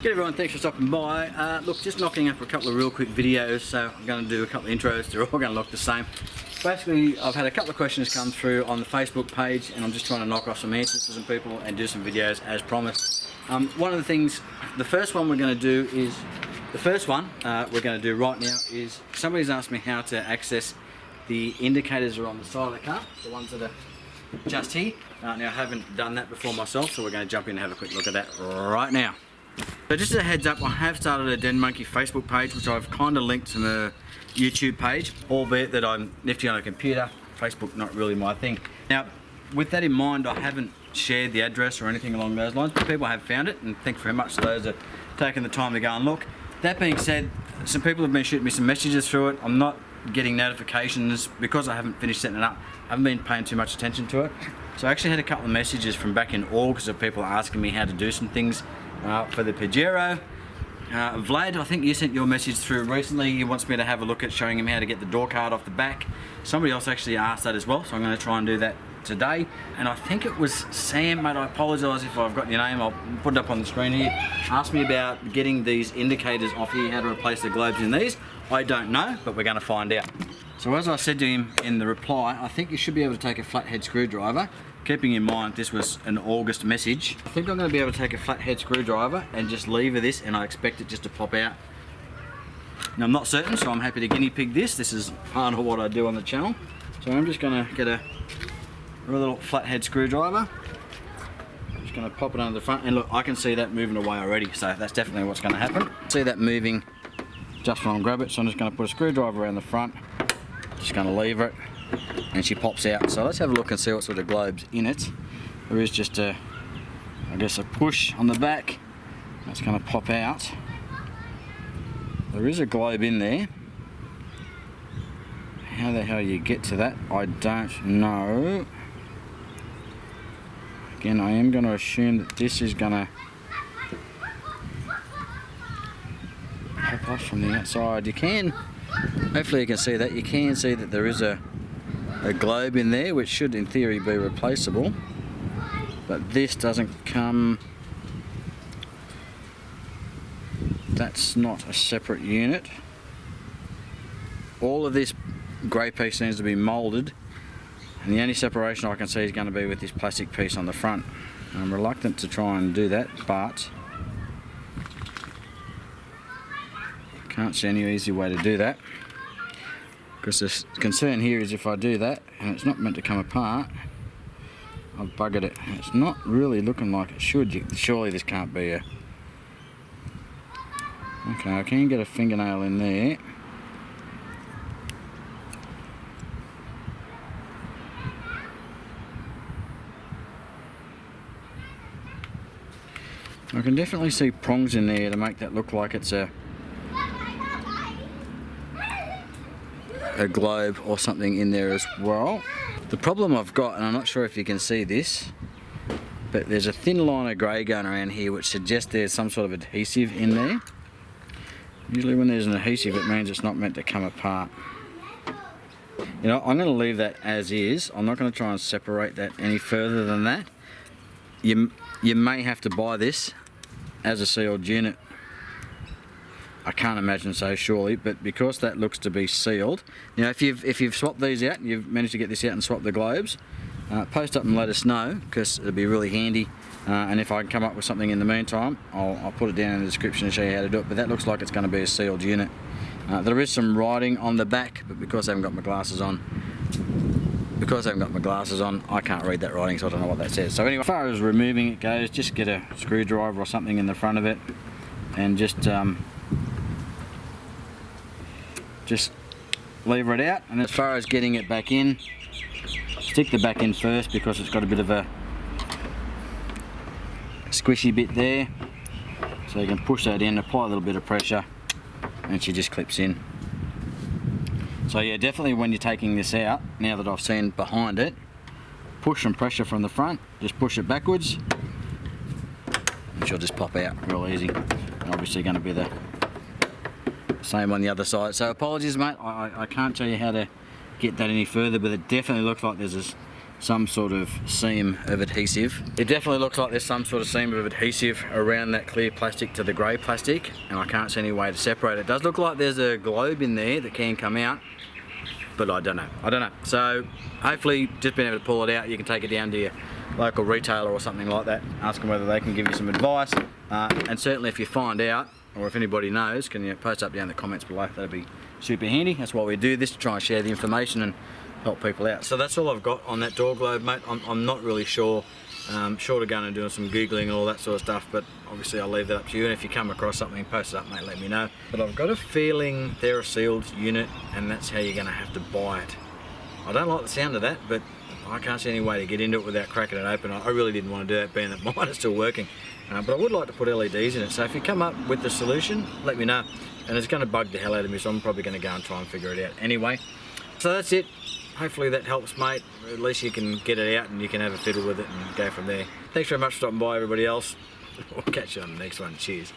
G'day everyone, thanks for stopping by. Look, just knocking up a couple of real quick videos, so I'm going to do a couple of intros. They're all going to look the same. Basically, I've had a couple of questions come through on the Facebook page, and I'm just trying to knock off some answers to some people and do some videos as promised. One of the things, the first one we're going to do right now is somebody's asked me how to access the indicators that are on the side of the car, the ones that are just here. Now I haven't done that before myself, so we're going to jump in and have a quick look at that right now. So just as a heads up, I have started a Den Monkey Facebook page, which I've kind of linked to the YouTube page, albeit that I'm nifty on a computer. Facebook not really my thing. Now, with that in mind, I haven't shared the address or anything along those lines, but people have found it, and thanks very much to those that have taken the time to go and look. That being said, some people have been shooting me some messages through it. I'm not getting notifications because I haven't finished setting it up. I haven't been paying too much attention to it. So I actually had a couple of messages from back in August of people asking me how to do some things for the Pajero. Vlad, I think you sent your message through recently. He wants me to have a look at showing him how to get the door card off the back. Somebody else actually asked that as well, so I'm going to try and do that today. And I think it was Sam, mate, I apologise if I've got your name, I'll put it up on the screen here. Asked me about getting these indicators off here, how to replace the globes in these. I don't know, but we're going to find out. So as I said to him in the reply, I think you should be able to take a flathead screwdriver. Keeping in mind this was an August message, I think I'm going to be able to take a flathead screwdriver and just lever this, and I expect it just to pop out. Now I'm not certain, so I'm happy to guinea pig this. This is part of what I do on the channel. So I'm just going to get a little flathead screwdriver. I'm just going to pop it under the front, and look, I can see that moving away already, so that's definitely what's going to happen. See that moving just when I grab it, so I'm just going to put a screwdriver around the front, just going to lever it, and she pops out. So let's have a look and see what sort of globe's in it. There is just I guess a push on the back that's going to pop out. There is a globe in there. How the hell you get to that, I don't know. Again, I am going to assume that this is going to pop off from the outside. You can, hopefully you can see that, you can see that there is a globe in there, which should in theory be replaceable, but this doesn't come, that's not a separate unit. All of this grey piece needs to be moulded, and the only separation I can see is going to be with this plastic piece on the front. I'm reluctant to try and do that, but I can't see any easy way to do that. Because the concern here is if I do that and it's not meant to come apart, I've buggered it. It's not really looking like it should. Surely this can't be a... Okay, I can get a fingernail in there. I can definitely see prongs in there to make that look like it's a globe or something in there as well. The problem I've got, and I'm not sure if you can see this, but there's a thin line of grey going around here which suggests there's some sort of adhesive in there. Usually when there's an adhesive, it means it's not meant to come apart. You know, I'm going to leave that as is. I'm not going to try and separate that any further than that. You may have to buy this as a sealed unit. I can't imagine so, surely, but because that looks to be sealed, you know, if you've swapped these out and you've managed to get this out and swap the globes, post up and let us know, because it'll be really handy. And if I can come up with something in the meantime, I'll put it down in the description and show you how to do it. But that looks like it's going to be a sealed unit. There is some writing on the back, but because I haven't got my glasses on, I can't read that writing, so I don't know what that says. So anyway, as far as removing it goes, just get a screwdriver or something in the front of it, and just lever it out. And as far as getting it back in, stick the back in first because it's got a bit of a squishy bit there, so you can push that in, apply a little bit of pressure, and she just clips in. So yeah, definitely when you're taking this out, now that I've seen behind it, push some pressure from the front, just push it backwards, and she'll just pop out real easy. And obviously going to be the same on the other side. So apologies, mate, I can't tell you how to get that any further, but it definitely looks like there's some sort of seam of adhesive. It definitely looks like there's some sort of seam of adhesive around that clear plastic to the grey plastic, and I can't see any way to separate it. It does look like there's a globe in there that can come out, but I don't know. So hopefully just being able to pull it out, you can take it down to your local retailer or something like that, ask them whether they can give you some advice, and certainly if you find out, or if anybody knows, can you post up down in the comments below. That'd be super handy. That's why we do this, to try and share the information and help people out. So that's all I've got on that door globe, mate. I'm not really sure. Short of going and doing some googling and all that sort of stuff, but obviously I'll leave that up to you, and if you come across something, post it up, mate, let me know. But I've got a feeling they're a sealed unit, and that's how you're going to have to buy it. I don't like the sound of that, but I can't see any way to get into it without cracking it open. I really didn't want to do that, being that mine is still working. But I would like to put LEDs in it, so if you come up with the solution, let me know. And it's going to bug the hell out of me, so I'm probably going to go and try and figure it out anyway. So that's it. Hopefully that helps, mate. At least you can get it out and you can have a fiddle with it and go from there. Thanks very much for stopping by, everybody else. We'll catch you on the next one. Cheers.